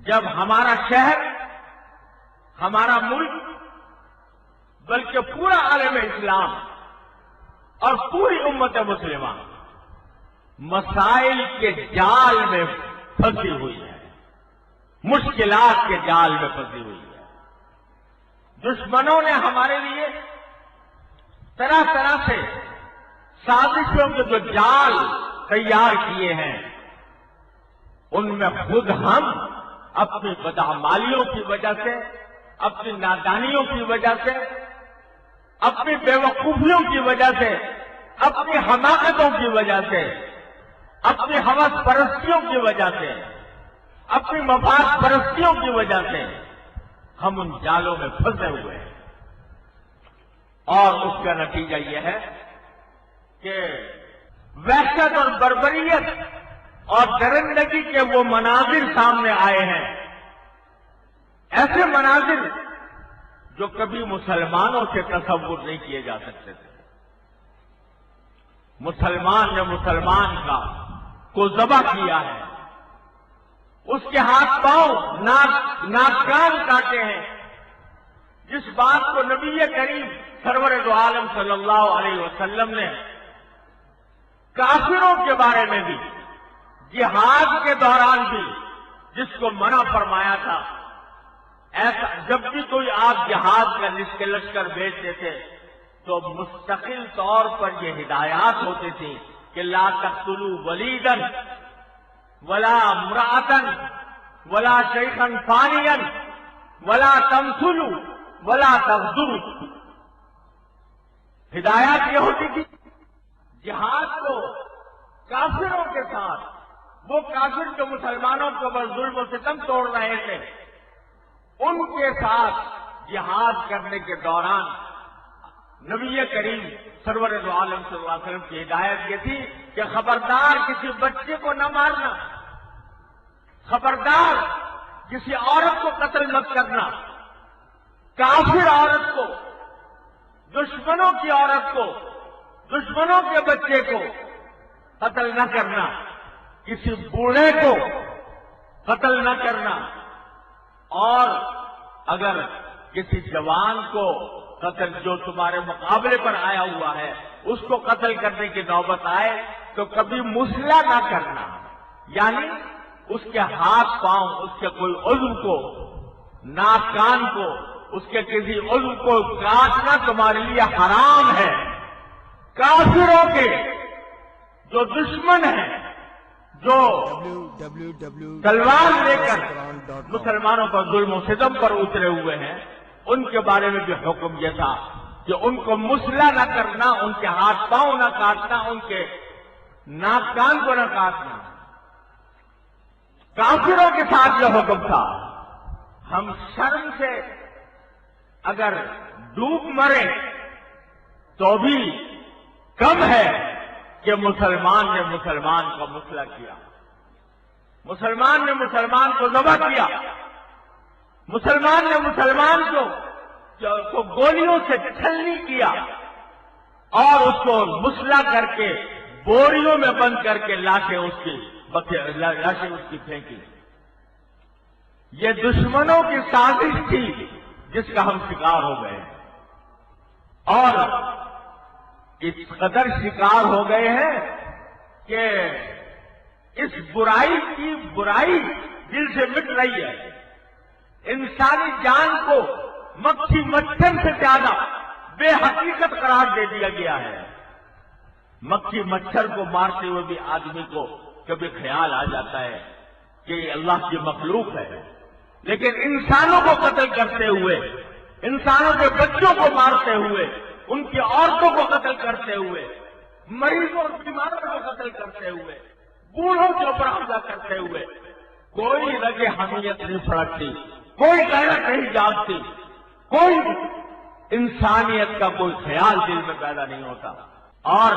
جب ہمارا شہر، ہمارا ملک، بلکہ پورا عالم اسلام اور پوری امت مسلمہ مسائل کے جال میں پھنسی ہوئی ہے، مشکلات کے جال میں پھنسی ہوئی ہے۔ دشمنوں نے ہمارے لیے طرح طرح سے سازشوں کے جو جال تیار کیے ہیں، ان میں خود ہم اپنی بدعمالیوں کی وجہ سے، اپنی نادانیوں کی وجہ سے، اپنی بے وقوفیوں کی وجہ سے، اپنی حماقتوں کی وجہ سے، اپنی ہوس پرستیوں کی وجہ سے، اپنی مفاد پرستیوں کی وجہ سے ہم ان جالوں میں پھنسے ہوئے ہیں۔ اور اس کا نتیجہ یہ ہے کہ وحشت اور بربریت اور درندگی کے وہ مناظر سامنے آئے ہیں، ایسے مناظر جو کبھی مسلمانوں سے تصور نہیں کیے جا سکتے تھے۔ مسلمان نے مسلمان کو ذبح کیا ہے، اس کے ہاتھ پاؤں ناک کان کاٹے ہیں۔ جس بات کو نبی کریم سرور دو عالم صلی اللہ علیہ وسلم نے کافروں کے بارے میں بھی، جہاد کے دوران بھی جس کو منع فرمایا تھا، ایسا جب بھی کوئی آپ جہاد کا لشکر بھیجتے تھے تو مستقل طور پر یہ ہدایات ہوتی تھی کہ لا تقتلوا ولیدا ولا امرأة ولا شیخا فانیا ولا تمثلوا ولا تغدروا۔ ہدایات یہ ہوتی تھی جہاد کو کافروں کے ساتھ، وہ کافر جو مسلمانوں کے اوپر ظلم و ستم توڑ رہے تھے، ان کے ساتھ جہاد کرنے کے دوران نبی کریم سرور دو عالم صلی اللہ علیہ وسلم کی ہدایت یہ تھی کہ خبردار کسی بچے کو نہ مارنا، خبردار کسی عورت کو قتل مت کرنا، کافر عورت کو، دشمنوں کی عورت کو، دشمنوں کے بچے کو قتل نہ کرنا، کسی بوڑھے کو قتل نہ کرنا، اور اگر کسی جوان کو قتل جو تمہارے مقابلے پر آیا ہوا ہے اس کو قتل کرنے کی نوبت آئے تو کبھی مسلح نہ کرنا، یعنی اس کے ہاتھ پاؤں، اس کے کوئی عضو کو، ناک کان کو، اس کے کسی عضو کو کاٹنا تمہارے لیے حرام ہے۔ کافروں کے جو دشمن ہیں، جو تلوار لے کر مسلمانوں پر ظلم و ستم پر اترے ہوئے ہیں، ان کے بارے میں بھی حکم یہ تھا کہ ان کو مسلح نہ کرنا، ان کے ہاتھ پاؤں نہ کاٹنا، ان کے ناک کان کو نہ کاٹنا۔ کافروں کے ساتھ یہ حکم تھا۔ ہم شرم سے اگر ڈوب مرے تو بھی کم ہے کہ مسلمان نے مسلمان کا مسلح کیا، مسلمان نے مسلمان کو ذبح کیا، مسلمان نے مسلمان کو گولیوں سے چھلنی کیا اور اس کو مسلح کر کے بوریوں میں بند کر کے لاشیں اس کی پھینکی۔ یہ دشمنوں کی سازش تھی جس کا ہم شکار ہو گئے، اور اس قدر شکار ہو گئے ہیں کہ اس برائی کی برائی دل سے مٹ رہی ہے۔ انسانی جان کو مکھی مچھر سے زیادہ بے حقیقت قرار دے دیا گیا ہے۔ مکھی مچھر کو مارتے ہوئے بھی آدمی کو کبھی خیال آ جاتا ہے کہ یہ اللہ کی مخلوق ہے، لیکن انسانوں کو قتل کرتے ہوئے، انسانوں کے بچوں کو مارتے ہوئے، ان کی عورتوں کو قتل کرتے ہوئے، مریضوں اور بیماروں کو قتل کرتے ہوئے، بوڑھوں کے اوپر حملہ کرتے ہوئے کوئی رگ حمیت نہیں پھڑکتی، کوئی غیرت نہیں جاگتی، کوئی انسانیت کا کوئی خیال دل میں پیدا نہیں ہوتا۔ اور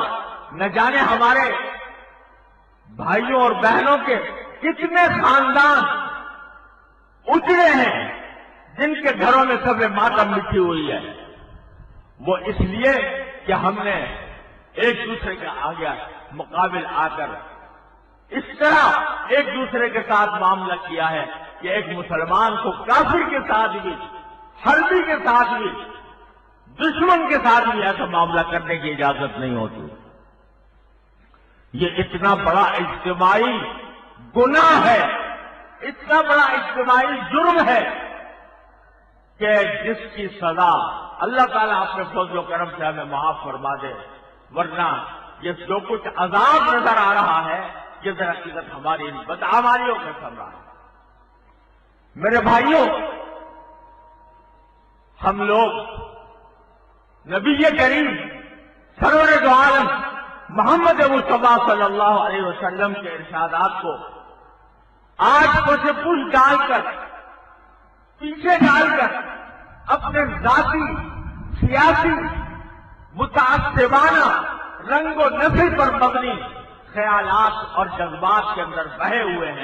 نہ جانے ہمارے بھائیوں اور بہنوں کے کتنے خاندان اجڑے ہیں جن کے گھروں میں سب ماتم مٹی ہوئی ہے، وہ اس لیے کہ ہم نے ایک دوسرے کے آگے مقابل آ کر اس طرح ایک دوسرے کے ساتھ معاملہ کیا ہے کہ ایک مسلمان کو کافر کے ساتھ بھی، حربی کے ساتھ بھی، دشمن کے ساتھ بھی ایسا معاملہ کرنے کی اجازت نہیں ہوتی. یہ اتنا بڑا اجتماعی گناہ ہے، اتنا بڑا اجتماعی جرم ہے کہ جس کی سزا اللہ تعالیٰ اپنے فضل و کرم سے ہمیں معاف فرما دے، ورنہ یہ جو کچھ عذاب نظر آ رہا ہے یہ در حقیقت ہماری ان بدعمالیوں میں سم رہا ہے. میرے بھائیوں، ہم لوگ نبی کریم سرور دو عالم محمد مصطفیٰ صلی اللہ علیہ وسلم کے ارشادات کو آج کو سے پوچھ ڈال کر، پیچھے ڈال کر، اپنے ذاتی سیاسی متعصبانہ رنگ و نسل پر مبنی خیالات اور جذبات کے اندر بہے ہوئے ہیں.